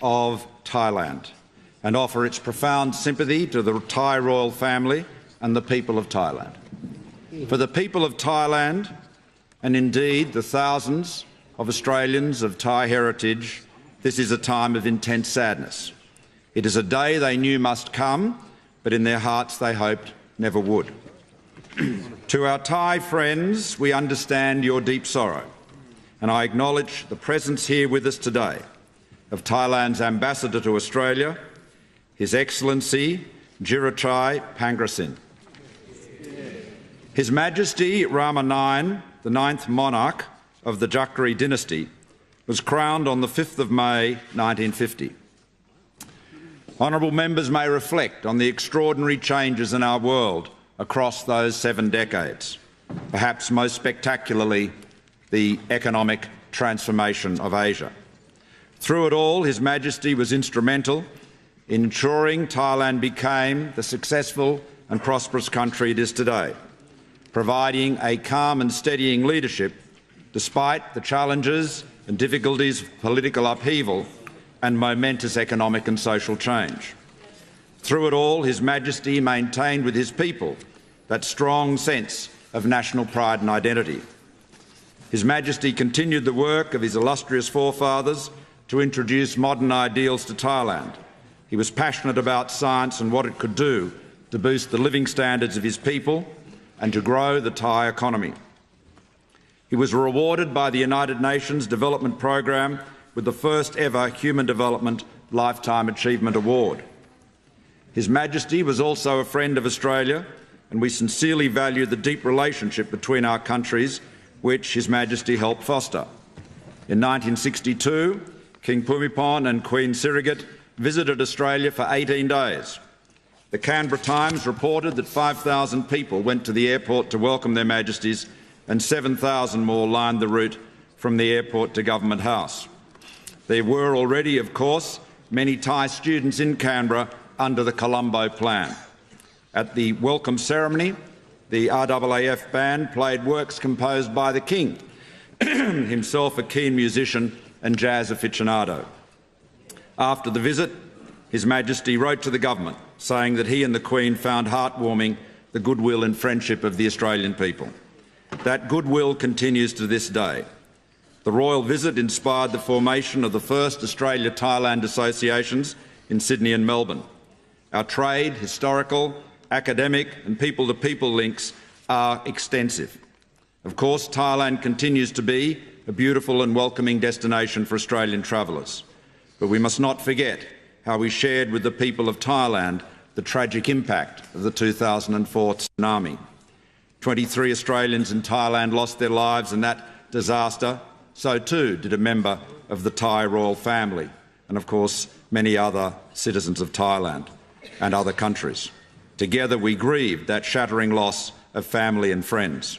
of Thailand and offer its profound sympathy to the Thai royal family and the people of Thailand. For the people of Thailand, and indeed the thousands of Australians of Thai heritage, this is a time of intense sadness. It is a day they knew must come, but in their hearts they hoped never would. To our Thai friends, we understand your deep sorrow, and I acknowledge the presence here with us today of Thailand's Ambassador to Australia, His Excellency Jiratai Pangrasin. His Majesty Rama IX, the 9th monarch of the Jakhri dynasty, was crowned on the 5th of May 1950. Honourable members may reflect on the extraordinary changes in our world across those 7 decades, perhaps most spectacularly the economic transformation of Asia. Through it all, His Majesty was instrumental in ensuring Thailand became the successful and prosperous country it is today, providing a calm and steadying leadership despite the challenges and difficulties of political upheaval and momentous economic and social change. Through it all, His Majesty maintained with his people that strong sense of national pride and identity. His Majesty continued the work of his illustrious forefathers to introduce modern ideals to Thailand. He was passionate about science and what it could do to boost the living standards of his people and to grow the Thai economy. He was rewarded by the United Nations Development Programme with the first ever Human Development Lifetime Achievement Award. His Majesty was also a friend of Australia, and we sincerely value the deep relationship between our countries which His Majesty helped foster. In 1962, King Bhumibol and Queen Sirikit visited Australia for 18 days. The Canberra Times reported that 5,000 people went to the airport to welcome their Majesties and 7,000 more lined the route from the airport to Government House. There were already, of course, many Thai students in Canberra under the Colombo Plan. At the welcome ceremony, the RAAF band played works composed by the King, himself a keen musician and jazz aficionado. After the visit, His Majesty wrote to the government saying that he and the Queen found heartwarming the goodwill and friendship of the Australian people. That goodwill continues to this day. The royal visit inspired the formation of the first Australia-Thailand associations in Sydney and Melbourne. Our trade, historical, academic and people-to-people links are extensive. Of course, Thailand continues to be a beautiful and welcoming destination for Australian travellers. But we must not forget how we shared with the people of Thailand the tragic impact of the 2004 tsunami. 23 Australians in Thailand lost their lives in that disaster. So too did a member of the Thai royal family and, of course, many other citizens of Thailand and other countries. Together we grieved that shattering loss of family and friends.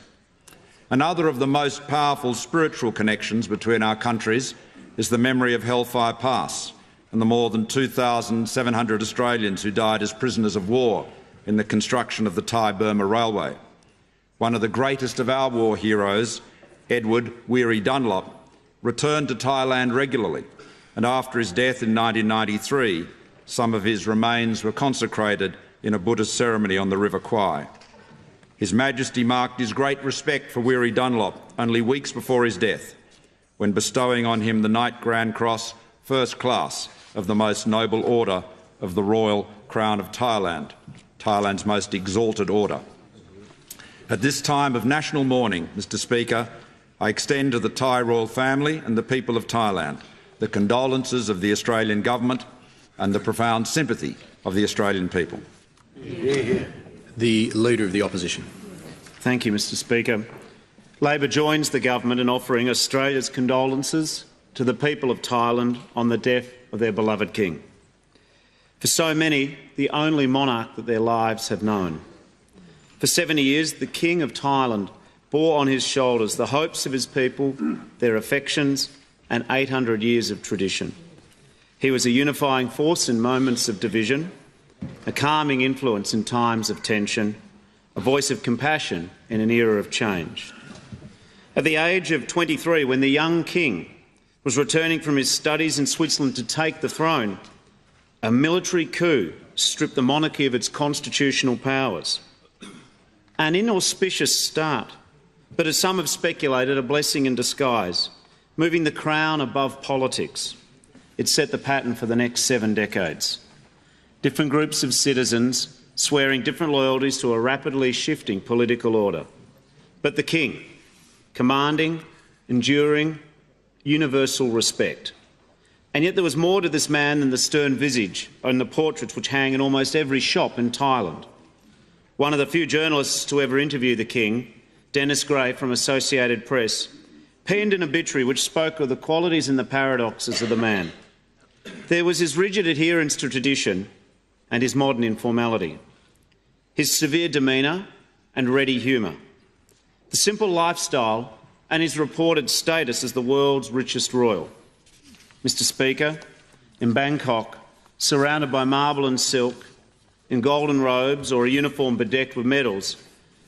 Another of the most powerful spiritual connections between our countries is the memory of Hellfire Pass and the more than 2,700 Australians who died as prisoners of war in the construction of the Thai-Burma Railway. One of the greatest of our war heroes, Edward Weary Dunlop, returned to Thailand regularly, and after his death in 1993, some of his remains were consecrated in a Buddhist ceremony on the River Kwai. His Majesty marked his great respect for Weary Dunlop only weeks before his death, when bestowing on him the Knight Grand Cross First Class of the Most Noble Order of the Royal Crown of Thailand, Thailand's most exalted order. At this time of national mourning, Mr. Speaker, I extend to the Thai royal family and the people of Thailand the condolences of the Australian government and the profound sympathy of the Australian people. The Leader of the Opposition. Thank you, Mr. Speaker. Labor joins the government in offering Australia's condolences to the people of Thailand on the death of their beloved King. For so many, the only monarch that their lives have known. For 70 years, the King of Thailand bore on his shoulders the hopes of his people, their affections and 800 years of tradition. He was a unifying force in moments of division, a calming influence in times of tension, a voice of compassion in an era of change. At the age of 23, when the young king was returning from his studies in Switzerland to take the throne, a military coup stripped the monarchy of its constitutional powers. An inauspicious start, but as some have speculated, a blessing in disguise, moving the crown above politics. It set the pattern for the next 7 decades. Different groups of citizens swearing different loyalties to a rapidly shifting political order. But the king, commanding, enduring, universal respect. And yet there was more to this man than the stern visage and the portraits which hang in almost every shop in Thailand. One of the few journalists to ever interview the king, Dennis Gray from Associated Press, penned an obituary which spoke of the qualities and the paradoxes of the man. There was his rigid adherence to tradition and his modern informality, his severe demeanour and ready humour, the simple lifestyle and his reported status as the world's richest royal. Mr Speaker, in Bangkok, surrounded by marble and silk, in golden robes or a uniform bedecked with medals,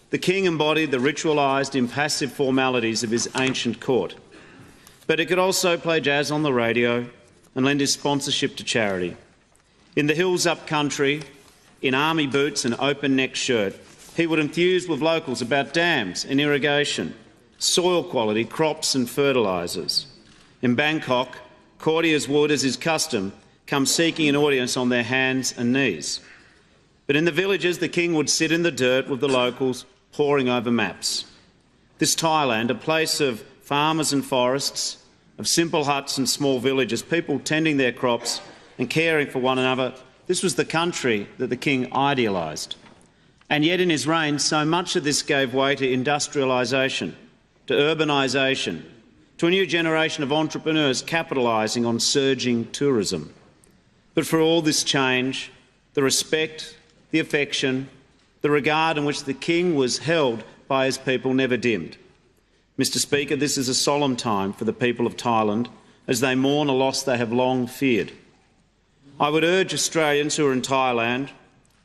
the king embodied the ritualised, impassive formalities of his ancient court. But he could also play jazz on the radio and lend his sponsorship to charity. In the hills up country, in army boots and open-neck shirt, he would enthuse with locals about dams and irrigation, soil quality, crops and fertilisers. In Bangkok, courtiers would, as is custom, come seeking an audience on their hands and knees. But in the villages, the king would sit in the dirt with the locals, poring over maps. This Thailand, a place of farmers and forests, of simple huts and small villages, people tending their crops and caring for one another, this was the country that the king idealised. And yet in his reign, so much of this gave way to industrialisation, to urbanisation, to a new generation of entrepreneurs capitalising on surging tourism. But for all this change, the respect, the affection, the regard in which the king was held by his people never dimmed. Mr Speaker, this is a solemn time for the people of Thailand as they mourn a loss they have long feared. I would urge Australians who are in Thailand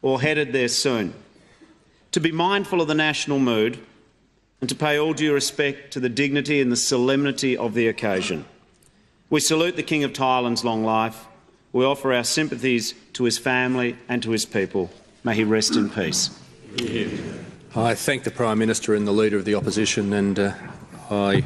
or headed there soon to be mindful of the national mood and to pay all due respect to the dignity and the solemnity of the occasion. We salute the King of Thailand's long life. We offer our sympathies to his family and to his people. May he rest in peace. I thank the Prime Minister and the Leader of the Opposition, and I